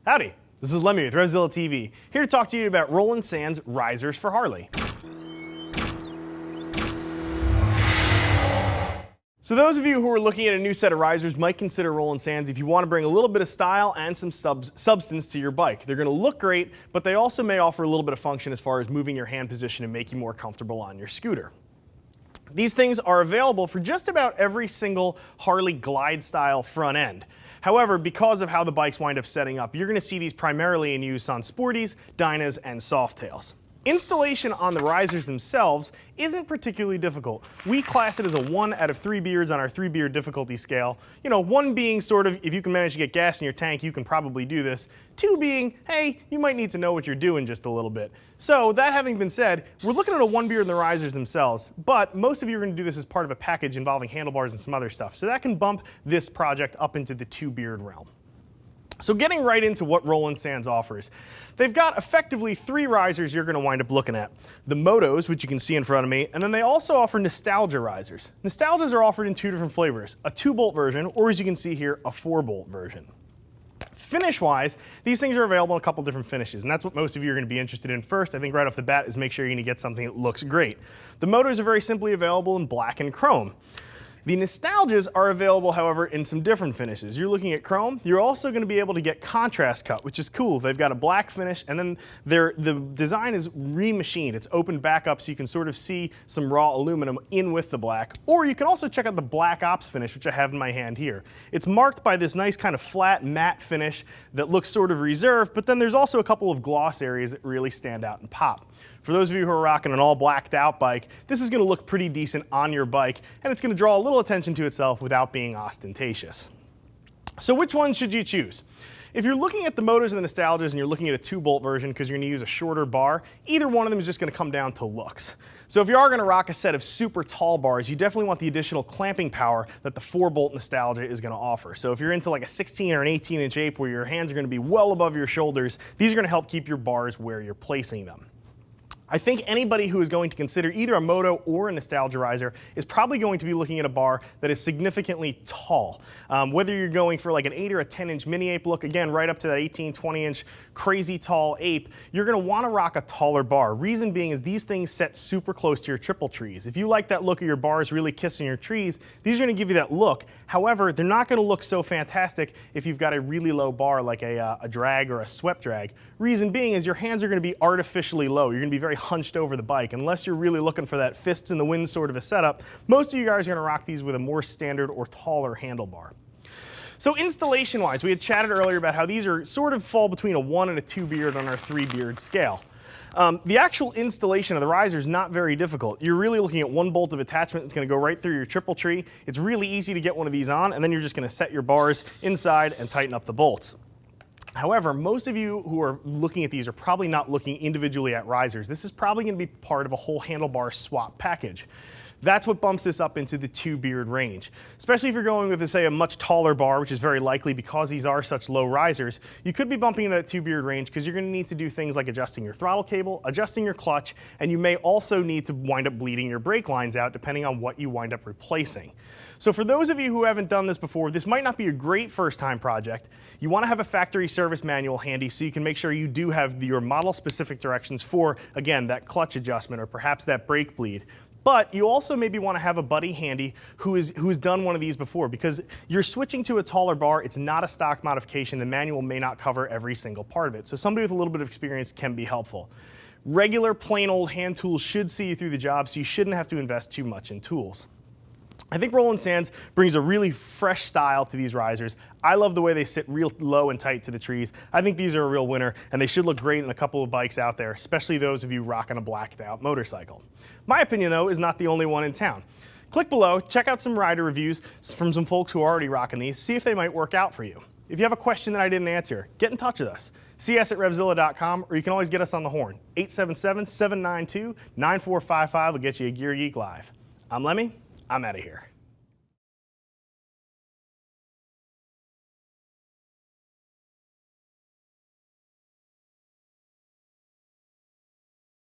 Howdy, this is Lemmy with RevZilla TV, here to talk to you about Roland Sands risers for Harley. So those of you who are looking at a new set of risers might consider Roland Sands if you want to bring a little bit of style and some substance to your bike. They're going to look great, but they also may offer a little bit of function as far as moving your hand position and make you more comfortable on your scooter. These things are available for just about every single Harley glide style front end. However, because of how the bikes wind up setting up, you're going to see these primarily in use on Sporties, Dynas, and Softails. Installation on the risers themselves isn't particularly difficult. We class it as a 1 out of 3 beards on our 3-beard difficulty scale. You know, 1 being sort of, if you can manage to get gas in your tank, you can probably do this. 2 being, hey, you might need to know what you're doing just a little bit. So that having been said, we're looking at a 1 beard in the risers themselves, but most of you are going to do this as part of a package involving handlebars and some other stuff. So that can bump this project up into the 2-beard realm. So getting right into what Roland Sands offers. They've got effectively 3 risers you're going to wind up looking at. The Motos, which you can see in front of me, and then they also offer Nostalgia risers. Nostalgias are offered in 2 different flavors, a 2-bolt version, or as you can see here, a 4-bolt version. Finish-wise, these things are available in a couple different finishes, and that's what most of you are going to be interested in first. I think right off the bat is make sure you're going to get something that looks great. The Motos are very simply available in black and chrome. The Nostalgias are available, however, in some different finishes. You're looking at chrome. You're also going to be able to get contrast cut, which is cool. They've got a black finish, and then the design is remachined. It's opened back up so you can sort of see some raw aluminum in with the black. Or you can also check out the Black Ops finish, which I have in my hand here. It's marked by this nice kind of flat matte finish that looks sort of reserved, but then there's also a couple of gloss areas that really stand out and pop. For those of you who are rocking an all blacked out bike, this is going to look pretty decent on your bike, and it's going to draw a little attention to itself without being ostentatious. So which one should you choose? If you're looking at the Motos and the Nostalgias and you're looking at a 2-bolt version because you're going to use a shorter bar, either one of them is just going to come down to looks. So if you are going to rock a set of super tall bars, you definitely want the additional clamping power that the 4-bolt Nostalgia is going to offer. So if you're into like a 16 or an 18-inch ape where your hands are going to be well above your shoulders, these are going to help keep your bars where you're placing them. I think anybody who is going to consider either a Moto or a Nostalgia riser is probably going to be looking at a bar that is significantly tall. Whether you're going for like an 8 or a 10-inch mini ape look, again, right up to that 18, 20-inch crazy tall ape, you're going to want to rock a taller bar. Reason being is these things set super close to your triple trees. If you like that look of your bars really kissing your trees, these are going to give you that look. However, they're not going to look so fantastic if you've got a really low bar like a drag or a swept drag. Reason being is your hands are going to be artificially low. You're going to be very hunched over the bike. Unless you're really looking for that fists in the wind sort of a setup, most of you guys are going to rock these with a more standard or taller handlebar. So installation-wise, we had chatted earlier about how these are sort of fall between a 1 and a 2 beard on our 3-beard scale. The actual installation of the riser is not very difficult. You're really looking at 1 bolt of attachment that's going to go right through your triple tree. It's really easy to get one of these on, and then you're just going to set your bars inside and tighten up the bolts. However, most of you who are looking at these are probably not looking individually at risers. This is probably going to be part of a whole handlebar swap package. That's what bumps this up into the 2-beard range. Especially if you're going with, say, a much taller bar, which is very likely because these are such low risers, you could be bumping into that 2-beard range because you're going to need to do things like adjusting your throttle cable, adjusting your clutch, and you may also need to wind up bleeding your brake lines out depending on what you wind up replacing. So for those of you who haven't done this before, this might not be a great first-time project. You want to have a factory service manual handy so you can make sure you do have your model-specific directions for, again, that clutch adjustment or perhaps that brake bleed. But you also maybe want to have a buddy handy who's done one of these before, because you're switching to a taller bar. It's not a stock modification. The manual may not cover every single part of it. So somebody with a little bit of experience can be helpful. Regular plain old hand tools should see you through the job, so you shouldn't have to invest too much in tools. I think Roland Sands brings a really fresh style to these risers. I love the way they sit real low and tight to the trees. I think these are a real winner, and they should look great in a couple of bikes out there, especially those of you rocking a blacked out motorcycle. My opinion, though, is not the only one in town. Click below, check out some rider reviews from some folks who are already rocking these, see if they might work out for you. If you have a question that I didn't answer, get in touch with us. See us at RevZilla.com, or you can always get us on the horn. 877-792-9455 will get you a Gear Geek Live. I'm Lemmy. I'm out of here.